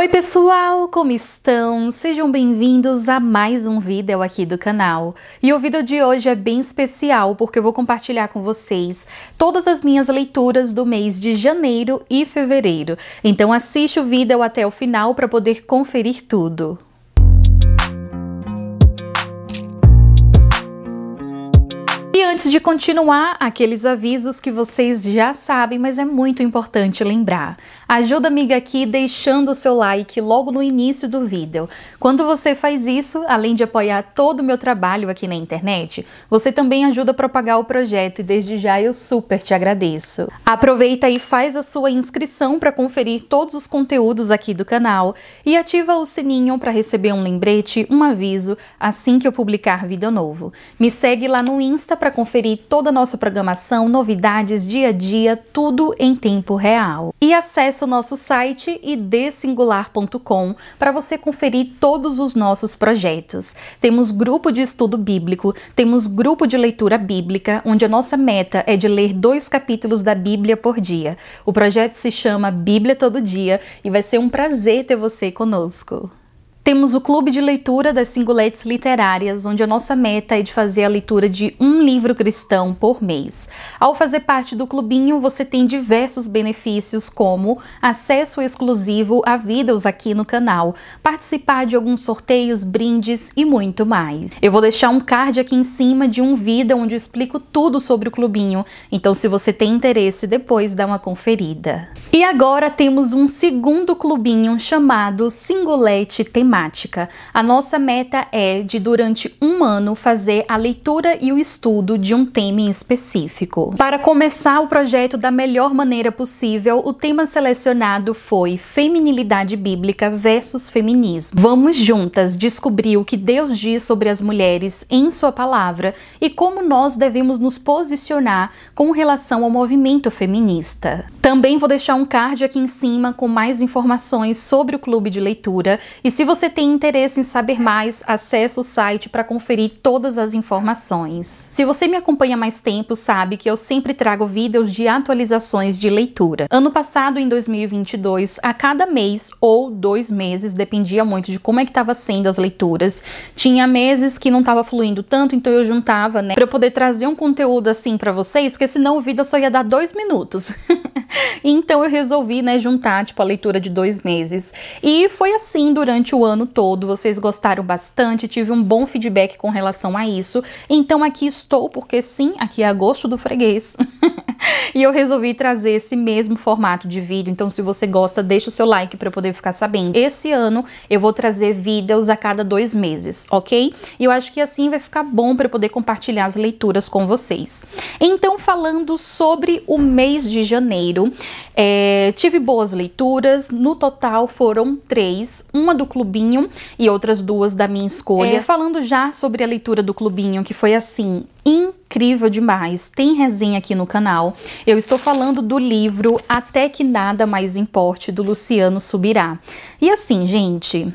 Oi pessoal, como estão? Sejam bem-vindos a mais um vídeo aqui do canal. E o vídeo de hoje é bem especial porque eu vou compartilhar com vocês todas as minhas leituras do mês de janeiro e fevereiro. Então assiste o vídeo até o final para poder conferir tudo. E antes de continuar, aqueles avisos que vocês já sabem, mas é muito importante lembrar. Ajuda a amiga aqui deixando o seu like logo no início do vídeo. Quando você faz isso, além de apoiar todo o meu trabalho aqui na internet, você também ajuda a propagar o projeto e desde já eu super te agradeço. Aproveita e faz a sua inscrição para conferir todos os conteúdos aqui do canal e ativa o sininho para receber um lembrete, um aviso assim que eu publicar vídeo novo. Me segue lá no Insta para conferir toda a nossa programação, novidades, dia a dia, tudo em tempo real. E acesse o nosso site idsingular.com para você conferir todos os nossos projetos. Temos grupo de estudo bíblico, temos grupo de leitura bíblica, onde a nossa meta é de ler 2 capítulos da Bíblia por dia. O projeto se chama Bíblia Todo Dia e vai ser um prazer ter você conosco. Temos o clube de leitura das Singuletes Literárias, onde a nossa meta é de fazer a leitura de um livro cristão por mês. Ao fazer parte do clubinho, você tem diversos benefícios, como acesso exclusivo a vídeos aqui no canal, participar de alguns sorteios, brindes e muito mais. Eu vou deixar um card aqui em cima de um vídeo onde eu explico tudo sobre o clubinho, então se você tem interesse, depois dá uma conferida. E agora temos um segundo clubinho chamado Singulete Temática. A nossa meta é de, durante um ano, fazer a leitura e o estudo de um tema em específico. Para começar o projeto da melhor maneira possível, o tema selecionado foi Feminilidade Bíblica versus Feminismo. Vamos juntas descobrir o que Deus diz sobre as mulheres em sua palavra e como nós devemos nos posicionar com relação ao movimento feminista. Também vou deixar um card aqui em cima com mais informações sobre o clube de leitura e se você tem interesse em saber mais, acesse o site para conferir todas as informações. Se você me acompanha há mais tempo, sabe que eu sempre trago vídeos de atualizações de leitura. Ano passado, em 2022, a cada mês ou 2 meses, dependia muito de como é que estava sendo as leituras. Tinha meses que não estava fluindo tanto, então eu juntava, né, para eu poder trazer um conteúdo assim para vocês, porque senão o vídeo só ia dar 2 minutos. Então eu resolvi, né, juntar tipo a leitura de 2 meses. E foi assim durante o ano todo. Vocês gostaram bastante, tive um bom feedback com relação a isso. Então aqui estou, porque sim, aqui é agosto do freguês. E eu resolvi trazer esse mesmo formato de vídeo. Então se você gosta, deixa o seu like para eu poder ficar sabendo. Esse ano eu vou trazer vídeos a cada 2 meses, ok? E eu acho que assim vai ficar bom para eu poder compartilhar as leituras com vocês. Então, falando sobre o mês de janeiro, tive boas leituras. No total foram 3, uma do clubinho e outras 2 da minha escolha. Falando já sobre a leitura do clubinho, que foi assim, incrível demais, tem resenha aqui no canal. Eu estou falando do livro Até Que Nada Mais Importe, do Luciano Subirá. E assim, gente,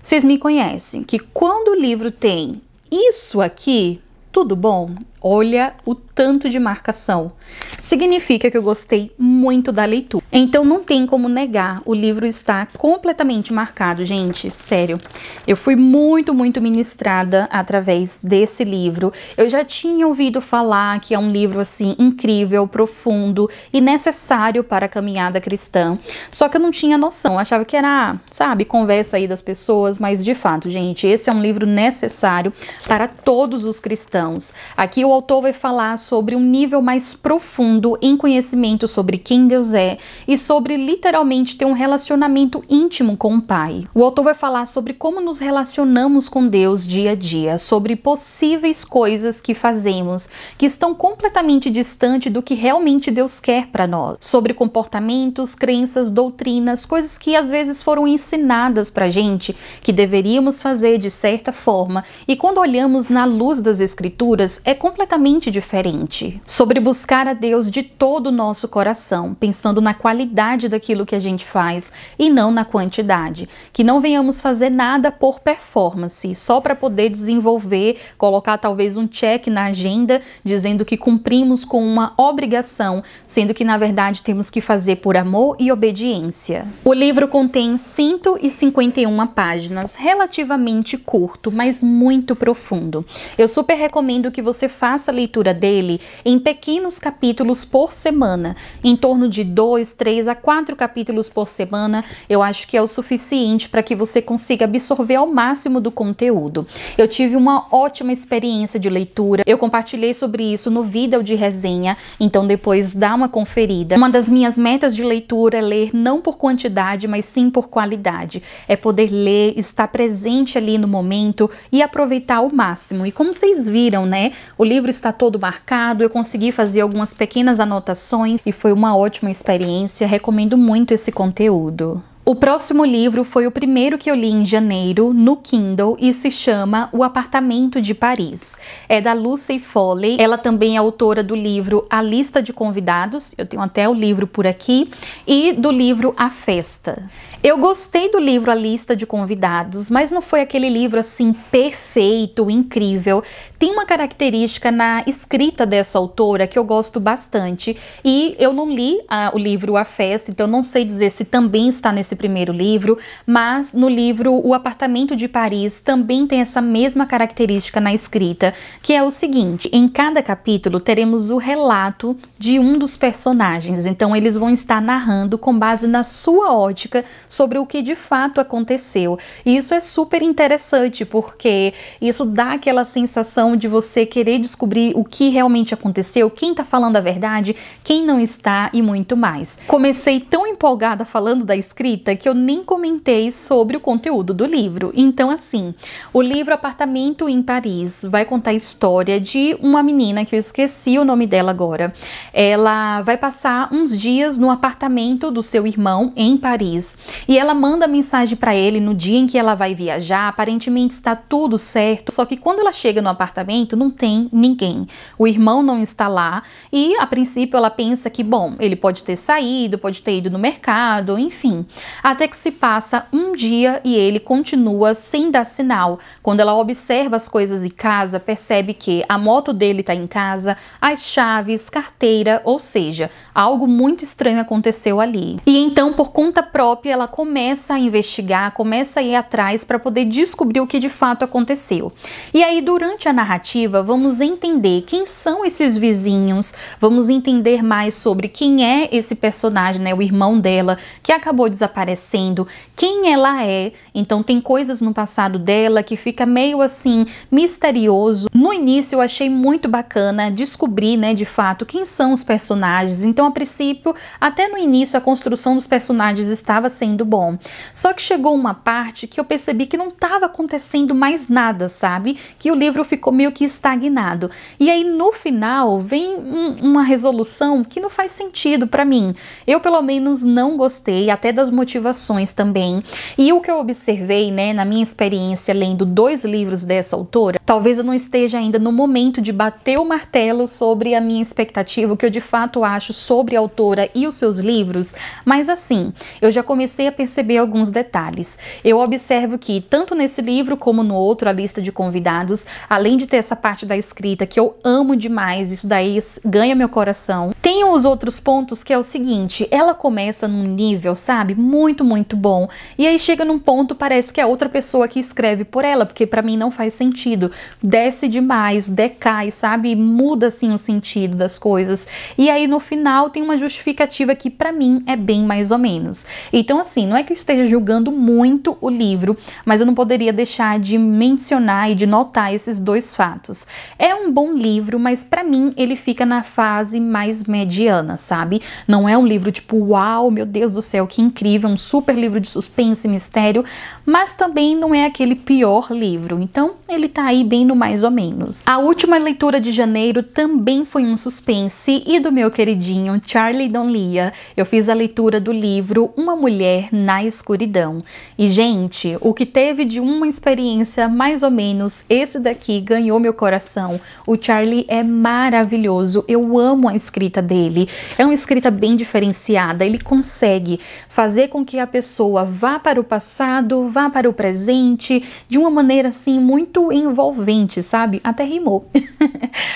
vocês me conhecem, que quando o livro tem isso aqui, tudo bom? Olha o tanto de marcação. Significa que eu gostei muito da leitura. Então não tem como negar, o livro está completamente marcado, gente, sério. Eu fui muito ministrada através desse livro. Eu já tinha ouvido falar que é um livro assim incrível, profundo e necessário para a caminhada cristã. Só que eu não tinha noção, eu achava que era, sabe, conversa aí das pessoas, mas de fato, gente, esse é um livro necessário para todos os cristãos. Aqui o autor vai falar sobre um nível mais profundo em conhecimento sobre quem Deus é e sobre literalmente ter um relacionamento íntimo com o Pai. O autor vai falar sobre como nos relacionamos com Deus dia a dia, sobre possíveis coisas que fazemos que estão completamente distantes do que realmente Deus quer para nós, sobre comportamentos, crenças, doutrinas, coisas que às vezes foram ensinadas pra gente que deveríamos fazer de certa forma e quando olhamos na luz das Escrituras é completamente completamente diferente. Sobre buscar a Deus de todo o nosso coração, pensando na qualidade daquilo que a gente faz e não na quantidade. Que não venhamos fazer nada por performance, só para poder desenvolver, colocar talvez um check na agenda, dizendo que cumprimos com uma obrigação, sendo que na verdade temos que fazer por amor e obediência. O livro contém 151 páginas, relativamente curto, mas muito profundo. Eu super recomendo que você faça a leitura dele em pequenos capítulos por semana, em torno de 2, 3 a 4 capítulos por semana. Eu acho que é o suficiente para que você consiga absorver ao máximo do conteúdo. Eu tive uma ótima experiência de leitura, eu compartilhei sobre isso no vídeo de resenha, então depois dá uma conferida. Uma das minhas metas de leitura é ler não por quantidade, mas sim por qualidade. É poder ler, estar presente ali no momento e aproveitar ao máximo. E como vocês viram, né, o livro está todo marcado, eu consegui fazer algumas pequenas anotações e foi uma ótima experiência, recomendo muito esse conteúdo. O próximo livro foi o primeiro que eu li em janeiro no Kindle e se chama O Apartamento de Paris. É da Lucy Foley, ela também é autora do livro A Lista de Convidados, eu tenho até o livro por aqui, e do livro A Festa. Eu gostei do livro A Lista de Convidados, mas não foi aquele livro assim perfeito, incrível. Tem uma característica na escrita dessa autora que eu gosto bastante e eu não li o livro A Festa, então não sei dizer se também está nesse primeiro livro, mas no livro O Apartamento de Paris também tem essa mesma característica na escrita, que é o seguinte: em cada capítulo teremos o relato de um dos personagens, então eles vão estar narrando com base na sua ótica sobre o que de fato aconteceu. E isso é super interessante, porque isso dá aquela sensação de você querer descobrir o que realmente aconteceu, quem tá falando a verdade, quem não está e muito mais. Comecei tão empolgada falando da escrita que eu nem comentei sobre o conteúdo do livro. Então, assim, o livro Apartamento em Paris vai contar a história de uma menina, que eu esqueci o nome dela agora. Ela vai passar uns dias no apartamento do seu irmão em Paris. E ela manda mensagem para ele no dia em que ela vai viajar, aparentemente está tudo certo, só que quando ela chega no apartamento não tem ninguém. O irmão não está lá e a princípio ela pensa que, bom, ele pode ter saído, pode ter ido no mercado, enfim. Até que se passa um dia e ele continua sem dar sinal. Quando ela observa as coisas em casa, percebe que a moto dele está em casa, as chaves, carteira, ou seja, algo muito estranho aconteceu ali. E então, por conta própria, ela começa a investigar, começa a ir atrás para poder descobrir o que de fato aconteceu. E aí, durante a narrativa, vamos entender quem são esses vizinhos, vamos entender mais sobre quem é esse personagem, né, o irmão dela, que acabou desaparecendo, quem ela é. Então, tem coisas no passado dela que fica meio assim, misterioso. No início, eu achei muito bacana descobrir, né, de fato, quem são os personagens. Então, a princípio, até no início, a construção dos personagens estava sendo bom. Só que chegou uma parte que eu percebi que não estava acontecendo mais nada, sabe? Que o livro ficou meio que estagnado. E aí no final vem uma resolução que não faz sentido para mim. Eu pelo menos não gostei, até das motivações também. E o que eu observei, né, na minha experiência lendo 2 livros dessa autora, talvez eu não esteja ainda no momento de bater o martelo sobre a minha expectativa, o que eu de fato acho sobre a autora e os seus livros, mas assim, eu já comecei a perceber alguns detalhes. Eu observo que tanto nesse livro como no outro, A Lista de Convidados, além de ter essa parte da escrita que eu amo demais, isso daí ganha meu coração, tem os outros pontos que é o seguinte: ela começa num nível, sabe, muito, muito bom, e aí chega num ponto, parece que é outra pessoa que escreve por ela, porque pra mim não faz sentido, desce demais, decai, sabe, muda assim o sentido das coisas, e aí no final tem uma justificativa que pra mim é bem mais ou menos. Então assim, não é que eu esteja julgando muito o livro, mas eu não poderia deixar de mencionar e de notar esses 2 fatos. É um bom livro, mas pra mim ele fica na fase mais mediana, sabe? Não é um livro tipo, uau, meu Deus do céu, que incrível, um super livro de suspense e mistério, mas também não é aquele pior livro, então ele tá aí bem no mais ou menos. A última leitura de janeiro também foi um suspense e do meu queridinho Charlie Donlia. Eu fiz a leitura do livro Uma Mulher Mulher na Escuridão. E, gente, o que teve de uma experiência mais ou menos, esse daqui ganhou meu coração. O Charlie é maravilhoso, eu amo a escrita dele. É uma escrita bem diferenciada, ele consegue fazer com que a pessoa vá para o passado, vá para o presente, de uma maneira assim muito envolvente, sabe? Até rimou.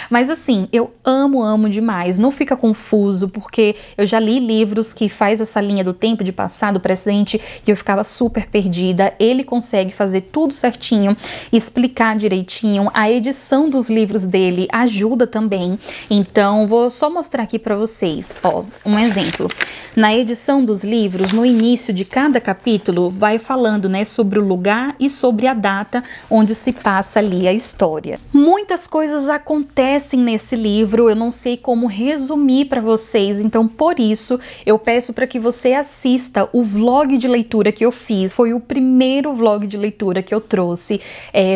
Mas assim, eu amo demais, não fica confuso, porque eu já li livros que faz essa linha do tempo de passado, presente, e eu ficava super perdida. Ele consegue fazer tudo certinho, explicar direitinho. A edição dos livros dele ajuda também. Então, vou só mostrar aqui para vocês, ó, um exemplo. Na edição dos livros, no início de cada capítulo, vai falando, né, sobre o lugar e sobre a data onde se passa ali a história. Muitas coisas acontecem nesse livro, eu não sei como resumir para vocês, então por isso eu peço para que você assista o vlog de leitura que eu fiz. Foi o primeiro vlog de leitura que eu trouxe,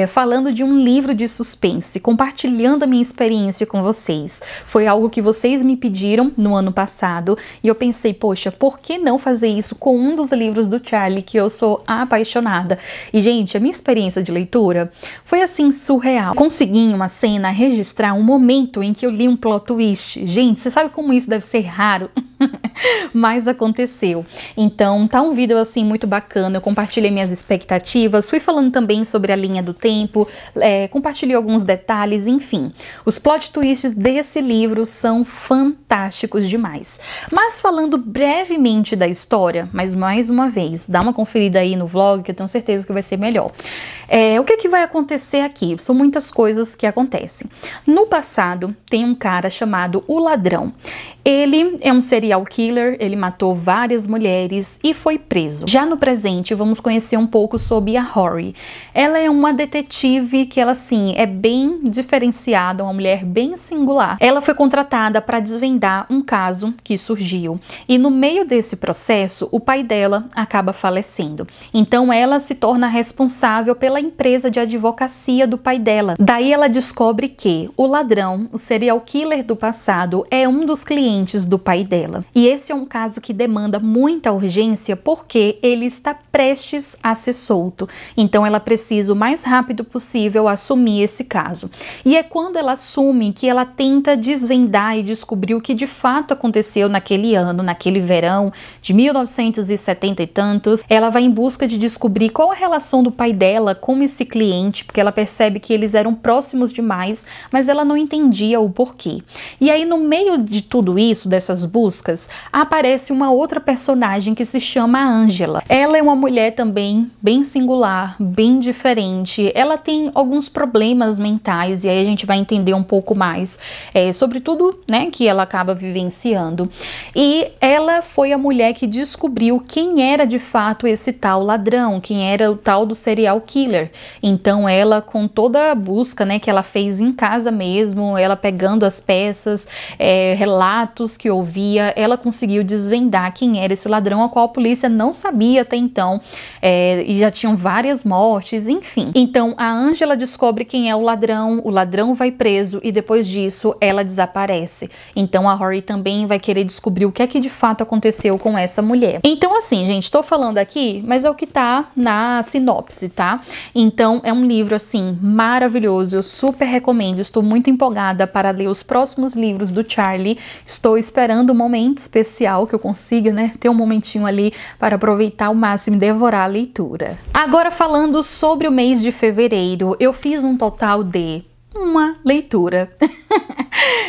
falando de um livro de suspense, compartilhando a minha experiência com vocês. Foi algo que vocês me pediram no ano passado e eu pensei, poxa, por que não fazer isso com um dos livros do Charlie, que eu sou apaixonada? E, gente, a minha experiência de leitura foi assim surreal. Consegui em uma cena registrar um momento em que eu li um plot twist. Gente, você sabe como isso deve ser raro? Mas aconteceu. Então tá um vídeo assim muito bacana, eu compartilhei minhas expectativas, fui falando também sobre a linha do tempo, compartilhei alguns detalhes, enfim. Os plot twists desse livro são fantásticos demais. Mas falando brevemente da história, mas mais uma vez, dá uma conferida aí no vlog que eu tenho certeza que vai ser melhor. O que vai acontecer aqui? São muitas coisas que acontecem. No passado, tem um cara chamado O Ladrão. Ele é um serial killer, ele matou várias mulheres e foi preso. Já no presente, vamos conhecer um pouco sobre a Rory. Ela é uma detetive que ela, assim, é bem diferenciada, uma mulher bem singular. Ela foi contratada para desvendar um caso que surgiu. E no meio desse processo, o pai dela acaba falecendo. Então ela se torna responsável pela empresa de advocacia do pai dela. Daí ela descobre que o ladrão, o serial killer do passado, é um dos clientes do pai dela. E esse é um caso que demanda muita urgência porque ele está prestes a ser solto. Então ela precisa o mais rápido possível assumir esse caso. E é quando ela assume que ela tenta desvendar e descobrir o que de fato aconteceu naquele ano, naquele verão de 1970 e tantos. Ela vai em busca de descobrir qual a relação do pai dela com esse cliente, porque ela percebe que eles eram próximos demais, mas ela não entendia o porquê. E aí, no meio de tudo isso, dessas buscas, aparece uma outra personagem que se chama Angela. Ela é uma mulher também bem singular, bem diferente. Ela tem alguns problemas mentais e aí a gente vai entender um pouco mais sobre tudo, né, que ela acaba vivenciando. E ela foi a mulher que descobriu quem era de fato esse tal ladrão, quem era o tal do serial killer. Então ela, com toda a busca, né, que ela fez em casa mesmo, ela pegando as peças, relatos que ouvia, ela conseguiu desvendar quem era esse ladrão, a qual a polícia não sabia até então, e já tinham várias mortes, enfim. Então a Angela descobre quem é o ladrão vai preso e depois disso ela desaparece. Então a Rory também vai querer descobrir o que é que de fato aconteceu com essa mulher. Então assim, gente, tô falando aqui, mas é o que tá na sinopse, tá? Então é um livro assim maravilhoso, eu super recomendo, estou muito empolgada para ler os próximos livros do Charlie. Estou esperando um momento especial que eu consiga, né, ter um momentinho ali para aproveitar ao máximo e devorar a leitura. Agora falando sobre o mês de fevereiro, eu fiz um total de uma leitura.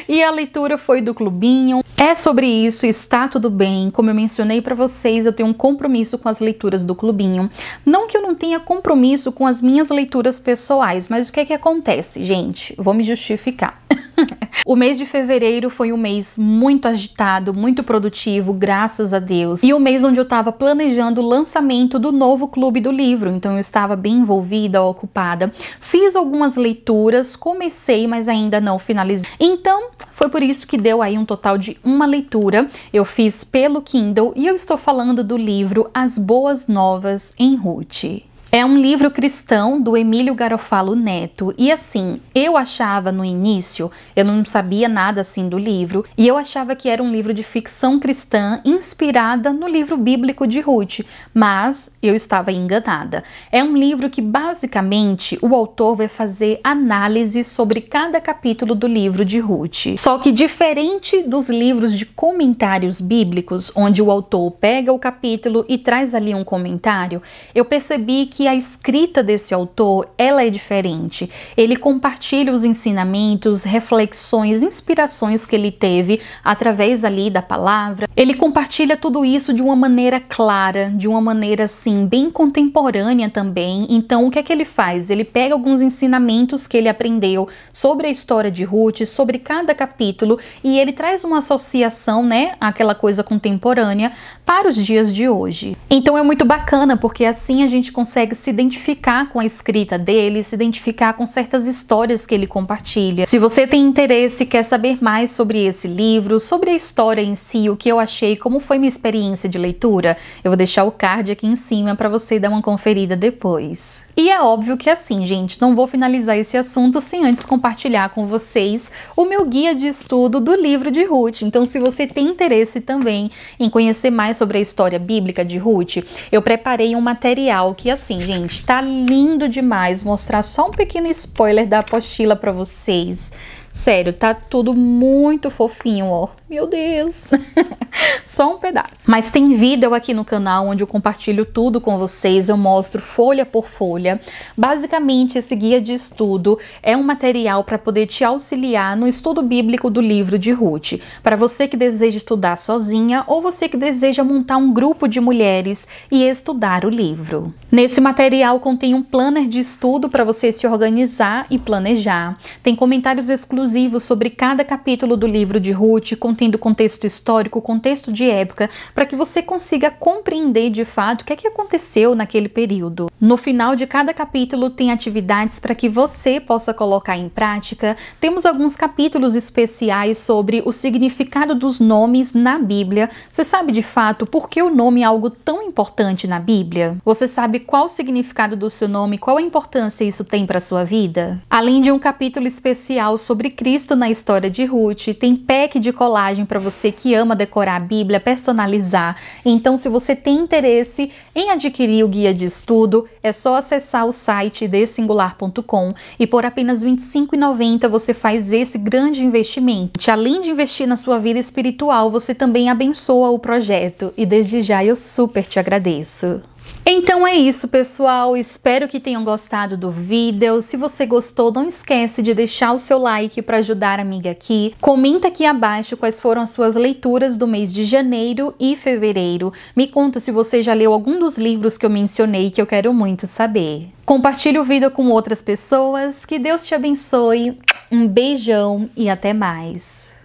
E a leitura foi do Clubinho. É sobre isso, está tudo bem. Como eu mencionei para vocês, eu tenho um compromisso com as leituras do Clubinho. Não que eu não tenha compromisso com as minhas leituras pessoais, mas o que é que acontece, gente? Vou me justificar. O mês de fevereiro foi um mês muito agitado, muito produtivo, graças a Deus. E o mês onde eu estava planejando o lançamento do novo Clube do Livro. Então eu estava bem envolvida, ocupada. Fiz algumas leituras, comecei, mas ainda não finalizei. Então foi por isso que deu aí um total de uma leitura. Eu fiz pelo Kindle e eu estou falando do livro As Boas Novas em Ruth. É um livro cristão do Emílio Garofalo Neto. E assim, eu achava no início, eu não sabia nada assim do livro, e eu achava que era um livro de ficção cristã inspirada no livro bíblico de Ruth, mas eu estava enganada. É um livro que basicamente o autor vai fazer análise sobre cada capítulo do livro de Ruth. Só que diferente dos livros de comentários bíblicos, onde o autor pega o capítulo e traz ali um comentário, eu percebi que a escrita desse autor, ela é diferente. Ele compartilha os ensinamentos, reflexões, inspirações que ele teve através ali da palavra. Ele compartilha tudo isso de uma maneira clara, de uma maneira assim, bem contemporânea também. Então, o que é que ele faz? Ele pega alguns ensinamentos que ele aprendeu sobre a história de Ruth, sobre cada capítulo, e ele traz uma associação, né, àquela coisa contemporânea para os dias de hoje. Então é muito bacana, porque assim a gente consegue se identificar com a escrita dele, se identificar com certas histórias que ele compartilha. Se você tem interesse e quer saber mais sobre esse livro, sobre a história em si, o que eu achei, como foi minha experiência de leitura, eu vou deixar o card aqui em cima para você dar uma conferida depois. E é óbvio que assim, gente, não vou finalizar esse assunto sem antes compartilhar com vocês o meu guia de estudo do livro de Ruth. Então, se você tem interesse também em conhecer mais sobre a história bíblica de Ruth, eu preparei um material que assim, gente, tá lindo demais. Mostrar só um pequeno spoiler da apostila para vocês. Sério, tá tudo muito fofinho, ó. Meu Deus! Só um pedaço. Mas tem vídeo aqui no canal onde eu compartilho tudo com vocês, eu mostro folha por folha. Basicamente, esse guia de estudo é um material para poder te auxiliar no estudo bíblico do livro de Ruth. Para você que deseja estudar sozinha ou você que deseja montar um grupo de mulheres e estudar o livro. Nesse material contém um planner de estudo para você se organizar e planejar. Tem comentários exclusivos sobre cada capítulo do livro de Ruth, contendo contexto histórico, contexto de época, para que você consiga compreender de fato o que é que aconteceu naquele período. No final de cada capítulo tem atividades para que você possa colocar em prática. Temos alguns capítulos especiais sobre o significado dos nomes na Bíblia. Você sabe de fato por que o nome é algo tão importante na Bíblia? Você sabe qual o significado do seu nome, qual a importância isso tem para a sua vida? Além de um capítulo especial sobre Cristo na história de Ruth, tem pack de colagem para você que ama decorar a Bíblia, personalizar. Então, se você tem interesse em adquirir o guia de estudo, é só acessar o site thesingular.com e por apenas R$ 25,90 você faz esse grande investimento. Além de investir na sua vida espiritual, você também abençoa o projeto e desde já eu super te agradeço. Então é isso, pessoal, espero que tenham gostado do vídeo. Se você gostou, não esquece de deixar o seu like para ajudar a amiga aqui. Comenta aqui abaixo quais foram as suas leituras do mês de janeiro e fevereiro. Me conta se você já leu algum dos livros que eu mencionei, que eu quero muito saber. Compartilhe o vídeo com outras pessoas, que Deus te abençoe, um beijão e até mais.